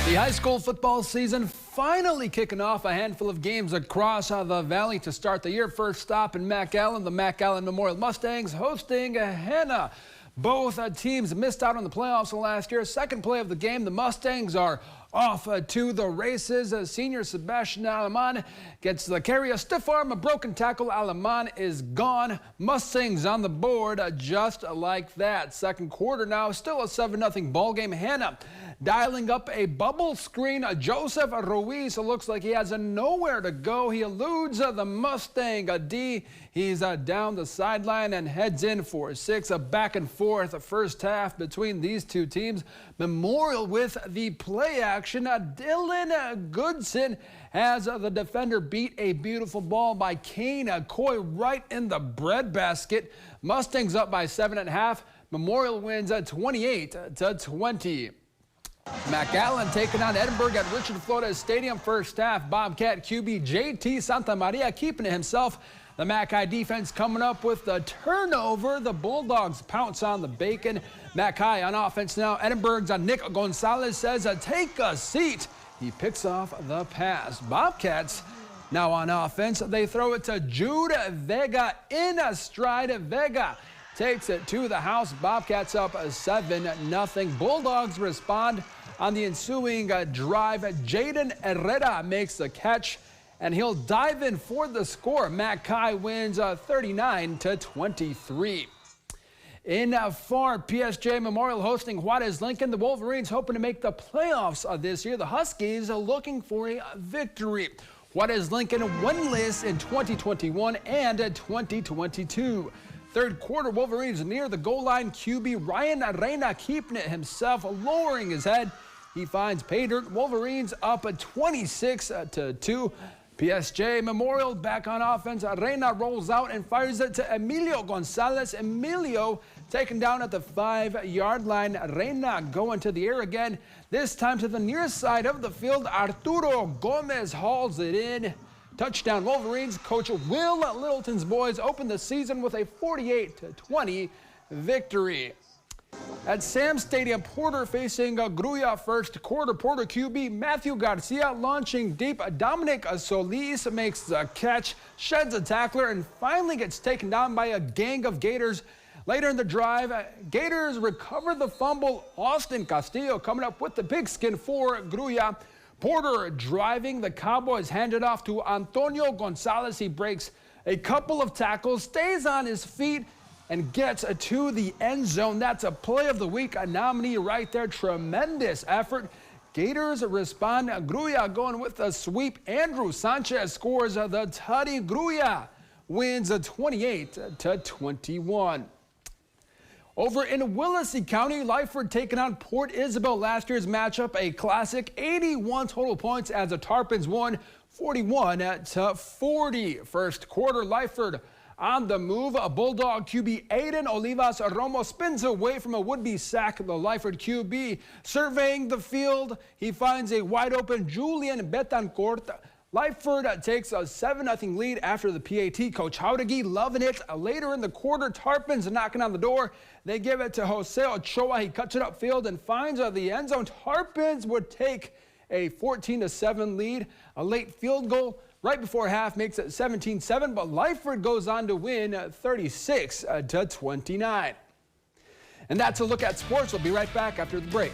The high school football season finally kicking off. A handful of games across the valley to start the year. First stop in McAllen, the McAllen Memorial Mustangs hosting Henna. Both teams missed out on the playoffs last year. Second play of the game, the Mustangs are off to the races. Senior Sebastian Aleman gets the carry, a stiff arm, a broken tackle. Aleman is gone. Mustangs on the board just like that. Second quarter now, still a 7-0 ball game. Henna dialing up a bubble screen. Joseph Ruiz looks like he has nowhere to go. He eludes the Mustang D. He's down the sideline and heads in for 6. A back and forth first half between these two teams. Memorial with the play action. Dylan Goodson has the defender beat. A beautiful ball by Kane Coy right in the breadbasket. Mustangs up by 7.5. Memorial wins 28-20. McAllen taking on Edinburgh at Richard Flores Stadium. First half, Bobcat QB JT Santa Maria keeping it himself. The Mackay defense coming up with the turnover. The Bulldogs pounce on the bacon. Mackay on offense now. Edinburgh's Nick Gonzalez says, take a seat. He picks off the pass. Bobcats now on offense. They throw it to Jude Vega in a stride. Vega takes it to the house. Bobcats up 7-0. Bulldogs respond on the ensuing drive. Jaden Herrera makes the catch, and he'll dive in for the score. Mackay wins 39-23. In far, PSJA Memorial hosting Juarez Lincoln. The Wolverines hoping to make the playoffs this year. The Huskies are looking for a victory. Juarez Lincoln winless in 2021 and 2022. Third quarter, Wolverines near the goal line. QB Ryan Arena keeping it himself, lowering his head. He finds pay dirt. Wolverines up at 26-2. PSJA Memorial back on offense. Arena rolls out and fires it to Emilio Gonzalez. Emilio taken down at the 5-yard line. Arena going to the air again. This time to the near side of the field. Arturo Gomez hauls it in. Touchdown Wolverines. Coach Will Littleton's boys open the season with a 48-20 victory. At Sam Stadium, Porter facing Gruya first quarter. Porter QB Matthew Garcia launching deep. Dominic Solis makes the catch, sheds a tackler, and finally gets taken down by a gang of Gators. Later in the drive, Gators recover the fumble. Austin Castillo coming up with the pigskin for Gruya. Porter driving. The Cowboys hand it off to Antonio Gonzalez. He breaks a couple of tackles, stays on his feet, and gets to the end zone. That's a play of the week, a nominee right there. Tremendous effort. Gators respond. Gruya going with a sweep. Andrew Sanchez scores the tutty. Gruya wins 28-21. Over in Willacy County, Lyford taking on Port Isabel. Last year's matchup, a classic. 81 total points as the Tarpons won 41-40. First quarter, Lyford on the move. A Bulldog QB Aiden Olivas Romo spins away from a would-be sack. The Lyford QB surveying the field. He finds a wide-open Julian Betancourt. Lyford takes a 7-0 lead after the PAT. Coach Howdegi loving it. Later in the quarter, Tarpons knocking on the door. They give it to Jose Ochoa. He cuts it upfield and finds the end zone. Tarpons would take a 14-7 lead. A late field goal right before half makes it 17-7, but Lyford goes on to win 36-29. And that's a look at sports. We'll be right back after the break.